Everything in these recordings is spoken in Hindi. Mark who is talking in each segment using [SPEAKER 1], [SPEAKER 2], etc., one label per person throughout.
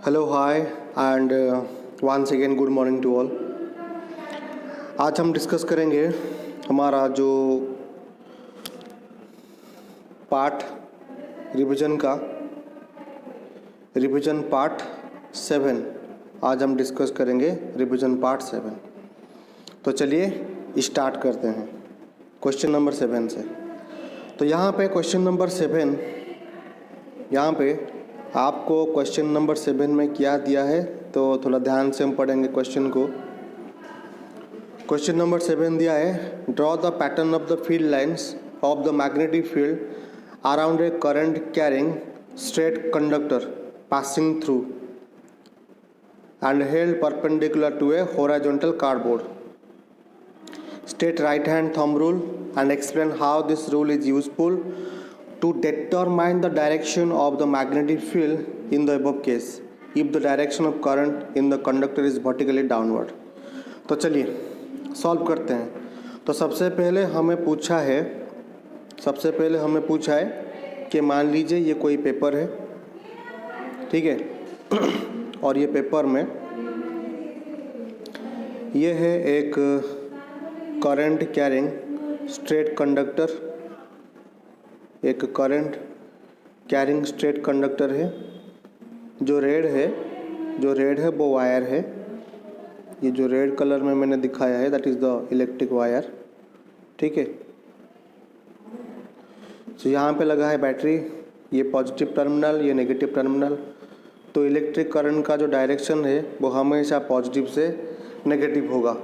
[SPEAKER 1] Hello hi and once again good morning to all. आज हम डिस्कस करेंगे हमारा जो पार्ट रिवीजन का रिवीजन पार्ट 7। आज हम डिस्कस करेंगे रिवीजन पार्ट 7। तो चलिए स्टार्ट करते हैं क्वेश्चन नंबर 7 से। तो यहाँ पे क्वेश्चन नंबर 7, यहाँ पे आपको क्वेश्चन नंबर 7 में क्या दिया है, तो थोड़ा ध्यान से हम पढ़ेंगे क्वेश्चन को। क्वेश्चन नंबर 7 दिया है, draw the pattern of the field lines of the magnetic field around a current carrying straight conductor passing through and held perpendicular to a horizontal cardboard. State right hand thumb rule and explain how this rule is useful to determine the direction of the magnetic field in the above case if the direction of current in the conductor is vertically downward। तो चलिए सॉल्व करते हैं। तो सबसे पहले हमें पूछा है कि मान लीजिए ये कोई पेपर है, ठीक है, और ये पेपर में ये है एक करंट कैरिंग स्ट्रेट कंडक्टर, एक करंट कैरिंग स्ट्रेट कंडक्टर है। जो रेड है वो वायर है। ये जो रेड कलर में मैंने दिखाया है that is the electric wire, ठीक है। तो यहाँ पे लगा है बैटरी, ये पॉजिटिव टर्मिनल, ये नेगेटिव टर्मिनल। तो इलेक्ट्रिक करंट का जो डायरेक्शन है वो हमेशा पॉजिटिव से नेगेटिव होगा।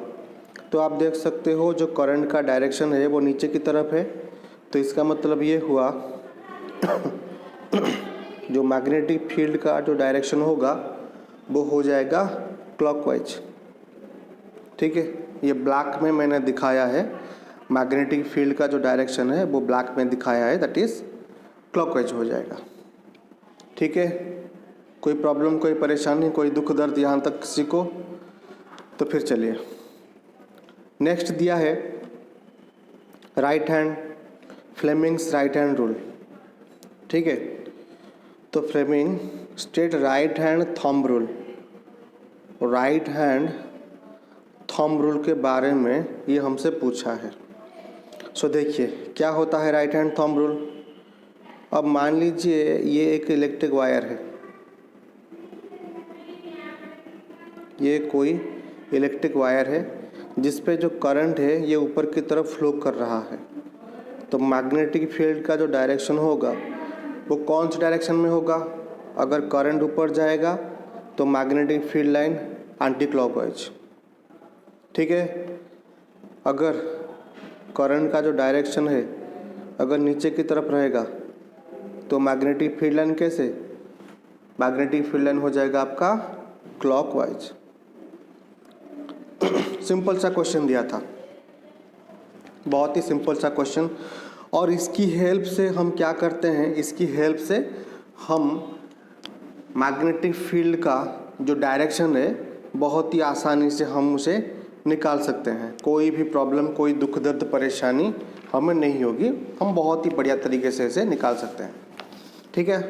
[SPEAKER 1] तो आप देख सकते हो जो करंट का डायरेक्शन है वो नीचे की तरफ है। तो इसका मतलब ये हुआ जो मैग्नेटिक फील्ड का जो डायरेक्शन होगा वो हो जाएगा क्लॉकवाइज, ठीक है। ये ब्लैक में मैंने दिखाया है, मैग्नेटिक फील्ड का जो डायरेक्शन है वो ब्लैक में दिखाया है, दैट इज़ क्लॉकवाइज हो जाएगा, ठीक है। कोई प्रॉब्लम, कोई परेशानी, कोई दुख दर्द यहाँ तक किसी को? तो फिर चलिए नेक्स्ट दिया है right hand Fleming's right hand rule, ठीक है। तो Fleming state right hand thumb rule, right hand thumb rule के बारे में ये हमसे पूछा है। सो देखिए क्या होता है राइट हैंड थंब रूल। अब मान लीजिए ये एक इलेक्ट्रिक वायर है, ये कोई इलेक्ट्रिक वायर है जिस पे जो करंट है ये ऊपर की तरफ फ्लो कर रहा है। तो मैग्नेटिक फील्ड का जो डायरेक्शन होगा वो कौन सी डायरेक्शन में होगा? अगर करंट ऊपर जाएगा तो magnetic field line anti clockwise, ठीक है। अगर करंट का जो डायरेक्शन है अगर नीचे की तरफ रहेगा तो मैग्नेटिक फील्ड लाइन कैसे? मैग्नेटिक फील्ड लाइन हो जाएगा आपका क्लॉकवाइज। सिंपल सा क्वेश्चन दिया था, बहुत ही सिंपल सा क्वेश्चन। और इसकी हेल्प से हम क्या करते हैं, इसकी हेल्प से हम मैग्नेटिक फील्ड का जो डायरेक्शन है बहुत ही आसानी से हम उसे निकाल सकते हैं। कोई भी प्रॉब्लम, कोई दुख दर्द परेशानी हमें नहीं होगी, हम बहुत ही बढ़िया तरीके से इसे निकाल सकते हैं, ठीक है।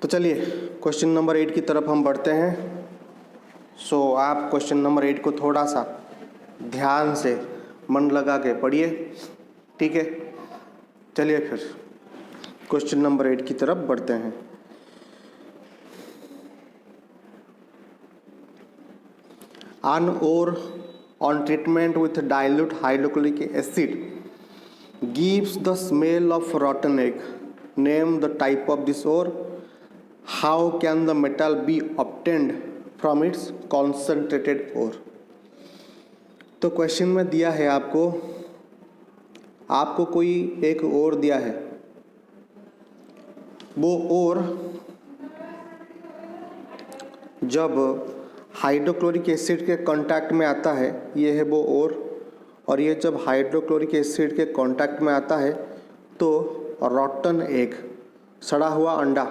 [SPEAKER 1] तो चलिए क्वेश्चन नंबर 8 की तरफ हम बढ़ते हैं। सो आप क्वेश्चन नंबर 8 को थोड़ा सा ध्यान से मन लगा के पढ़िए, ठीक है। चलिए फिर क्वेश्चन नंबर 8 की तरफ बढ़ते हैं। An ore on treatment with dilute hydrochloric acid gives the smell of rotten egg. Name the type of this ore. How can the metal be obtained from its concentrated ore? तो क्वेश्चन में दिया है आपको कोई एक ओर दिया है, वो ओर जब हाइड्रोक्लोरिक एसिड के कांटेक्ट में आता है, ये है वो ओर, और ये जब हाइड्रोक्लोरिक एसिड के कांटेक्ट में आता है तो रॉटन एग, सड़ा हुआ अंडा,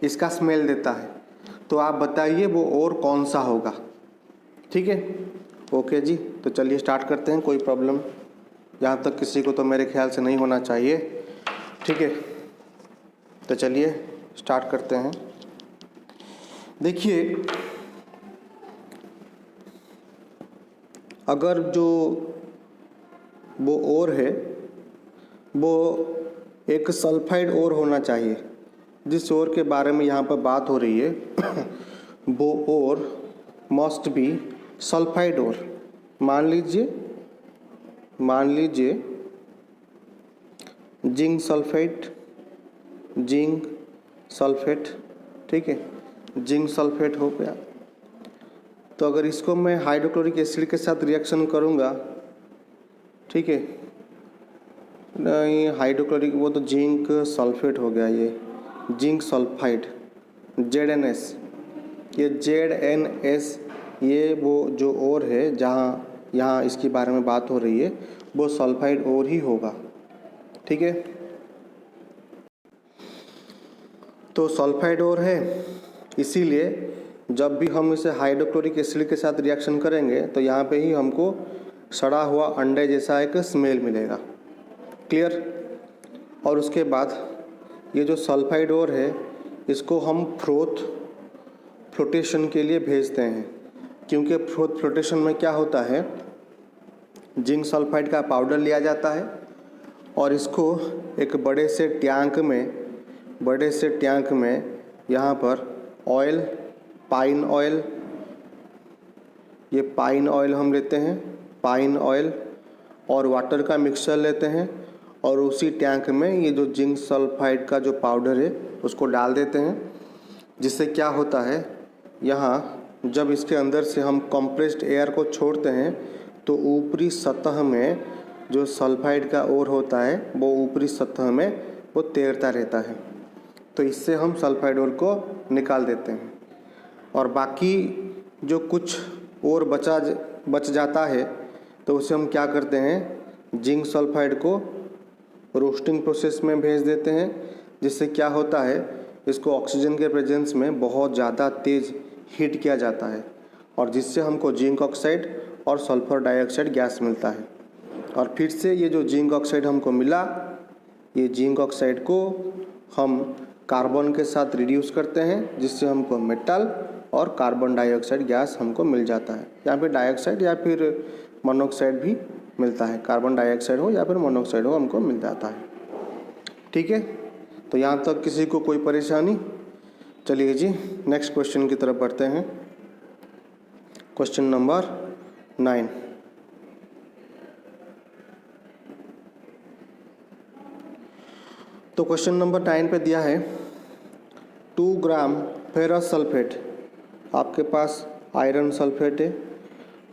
[SPEAKER 1] इसका स्मेल देता है। तो आप बताइए वो ओर कौन सा होगा, ठीक है। ओके जी, तो चलिए स्टार्ट करते हैं। कोई प्रॉब्लम यहाँ तक किसी को तो मेरे ख्याल से नहीं होना चाहिए, ठीक है। तो चलिए स्टार्ट करते हैं। देखिए, अगर जो वो ओर है वो एक सल्फाइड ओर होना चाहिए, जिस ओर के बारे में यहाँ पर बात हो रही है वो ओर मस्ट बी सल्फाइड ओर। मान लीजिए जिंक सल्फेट, ठीक है, जिंक सल्फेट हो गया। तो अगर इसको मैं हाइड्रोक्लोरिक एसिड के साथ रिएक्शन करूँगा, ठीक है, नहीं हाइड्रोक्लोरिक, वो तो जिंक सल्फेट हो गया, ये जिंक सल्फाइड ZnS, ये ZnS, ये वो जो ओर है जहाँ यहाँ इसके बारे में बात हो रही है वो सल्फाइड ओर ही होगा, ठीक है। तो सल्फाइड ओर है, इसीलिए जब भी हम इसे हाइड्रोक्लोरिक एसिड के साथ रिएक्शन करेंगे तो यहाँ पे ही हमको सड़ा हुआ अंडे जैसा एक स्मेल मिलेगा, क्लियर। और उसके बाद ये जो सल्फाइड ओर है इसको हम फ्लोटेशन के लिए भेजते हैं, क्योंकि फ्लोटेशन में क्या होता है, जिंक सल्फाइड का पाउडर लिया जाता है और इसको एक बड़े से टैंक में यहाँ पर ऑयल, ये पाइन ऑयल हम लेते हैं, पाइन ऑयल और वाटर का मिक्सचर लेते हैं और उसी टैंक में ये जो जिंक सल्फाइड का जो पाउडर है उसको डाल देते हैं। जिससे क्या होता है, यहाँ जब इसके अंदर से हम कंप्रेस्ड एयर को छोड़ते हैं तो ऊपरी सतह में जो सल्फाइड का ओर होता है वो ऊपरी सतह में वो तैरता रहता है, तो इससे हम सल्फाइड ओर को निकाल देते हैं। और बाकी जो कुछ और बच जाता है तो उसे हम क्या करते हैं, जिंक सल्फाइड को रोस्टिंग प्रोसेस में भेज देते हैं, जिससे क्या होता है, इसको ऑक्सीजन के प्रेजेंस में बहुत ज़्यादा तेज़ हीट किया जाता है और जिससे हमको जिंक ऑक्साइड और सल्फर डाइऑक्साइड गैस मिलता है। और फिर से ये जो जिंक ऑक्साइड हमको मिला, ये जिंक ऑक्साइड को हम कार्बन के साथ रिड्यूस करते हैं, जिससे हमको मेटल और कार्बन डाइऑक्साइड गैस हमको मिल जाता है। यहाँ पे डाइऑक्साइड या फिर मोनोऑक्साइड भी मिलता है, कार्बन डाइऑक्साइड हो या फिर मोनोऑक्साइड हो हमको मिल जाता है, ठीक है। तो यहाँ तक किसी को कोई परेशानी? चलिए जी नेक्स्ट क्वेश्चन की तरफ बढ़ते हैं। Question number 9। तो क्वेश्चन नंबर 9 पे दिया है 2 ग्राम फेरस सल्फेट, आपके पास आयरन सल्फेट है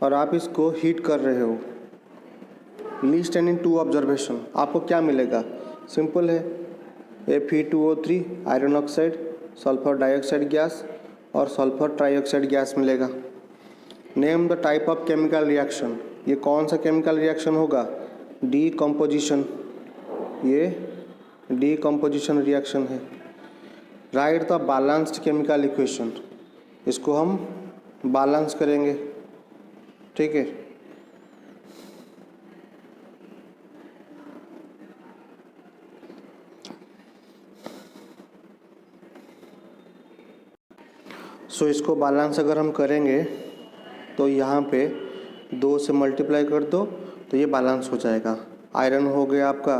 [SPEAKER 1] और आप इसको हीट कर रहे हो। लिस्ट एनी 2 ऑब्जर्वेशन, आपको क्या मिलेगा? सिंपल है, Fe2O3 iron oxide, sulphur dioxide gas और सल्फर ट्राइऑक्साइड गैस मिलेगा। Name the type of chemical reaction, ये कौन सा केमिकल रिएक्शन होगा? डीकम्पोजिशन, ये डीकम्पोजिशन रिएक्शन है। Right the balanced chemical equation, इसको हम बैलेंस करेंगे, ठीक है। सो इसको बैलेंस अगर हम करेंगे तो यहाँ पे 2 से मल्टीप्लाई कर दो तो ये बैलेंस हो जाएगा। आयरन हो गया आपका,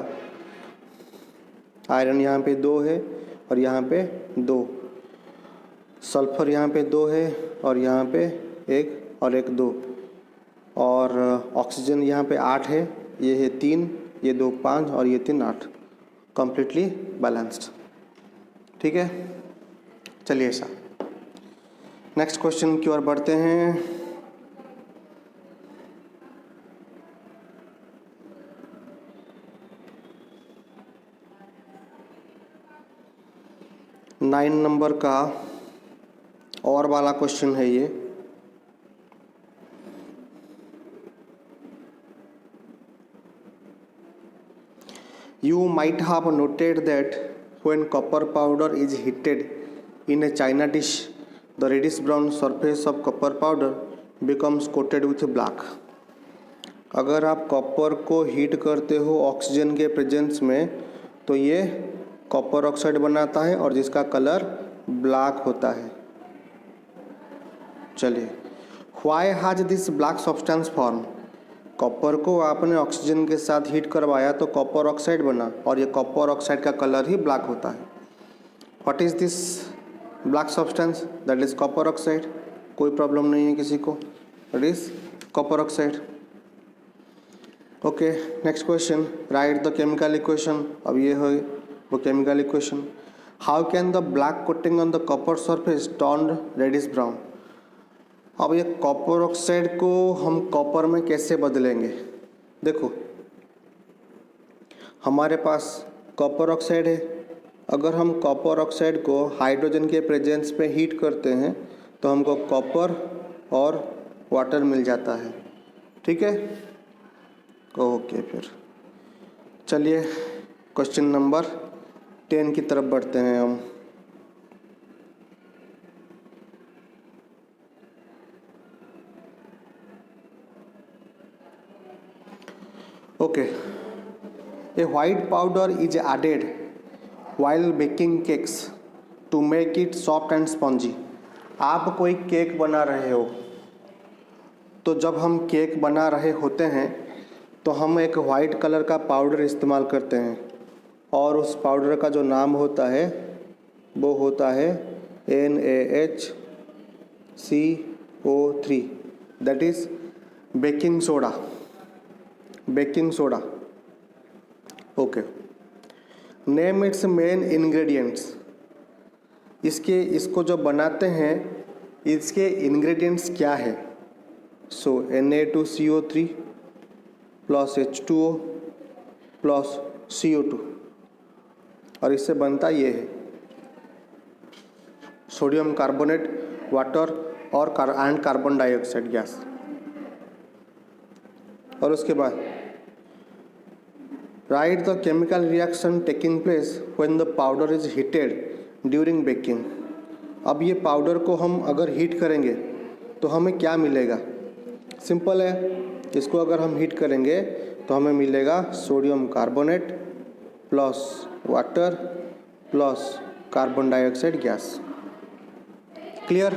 [SPEAKER 1] आयरन यहाँ पे 2 है और यहाँ पे 2, सल्फर यहाँ पे 2 है और यहाँ पे 1 और 1 2, और ऑक्सीजन यहाँ पे 8 है, ये है 3, ये 2 5 और ये 3 8, कम्प्लीटली बैलेंस्ड, ठीक है। चलिए ऐसा नेक्स्ट क्वेश्चन की ओर बढ़ते हैं। नाइन नंबर का और वाला क्वेश्चन है ये। You might have noted that when copper powder is heated in a china dish, the reddish brown surface of copper powder becomes coated with black. अगर आप कॉपर को हीट करते हो ऑक्सीजन के प्रेजेंस में तो ये कॉपर ऑक्साइड बनाता है और जिसका कलर ब्लैक होता है, चलिए, why has this black substance form. Copper को आपने ऑक्सीजन के साथ हीट करवाया तो कॉपर ऑक्साइड बना, और ये कॉपर ऑक्साइड का कलर ही ब्लैक होता है। What is this black substance? That is copper oxide. कोई प्रॉब्लम नहीं है किसी को, that is copper oxide. Okay, next question, write the chemical equation. अब ये है वो chemical equation. How can the black coating on the copper surface turn reddish brown. अब ये कॉपर ऑक्साइड को हम कॉपर में कैसे बदलेंगे? देखो, हमारे पास कॉपर ऑक्साइड है, अगर हम कॉपर ऑक्साइड को हाइड्रोजन के प्रेजेंस पे हीट करते हैं तो हमको कॉपर और वाटर मिल जाता है। ठीक है, ओके, फिर चलिए क्वेश्चन नंबर 10 की तरफ बढ़ते हैं हम। Okay, a white powder is added while baking cakes to make it soft and spongy। आप कोई केक बना रहे हो, तो जब हम केक बना रहे होते हैं तो हम एक वाइट कलर का पाउडर इस्तेमाल करते हैं, और उस पाउडर का जो नाम होता है वो होता है NaHCO3, that is baking soda. Baking soda, okay. Name it's main ingredients. इसको जो बनाते हैं इसके इंग्रेडिएंट्स क्या है? सो Na2CO3 plus H2O plus CO2, और इससे बनता ये है सोडियम कार्बोनेट, वाटर और कार्बन डाइऑक्साइड गैस। और उसके बाद right the chemical reaction taking place when the powder is heated during baking. अब ये पाउडर को हम अगर हीट करेंगे तो हमें क्या मिलेगा? सिंपल है, इसको अगर हम हीट करेंगे तो हमें मिलेगा sodium carbonate plus water plus carbon dioxide gas. Clear?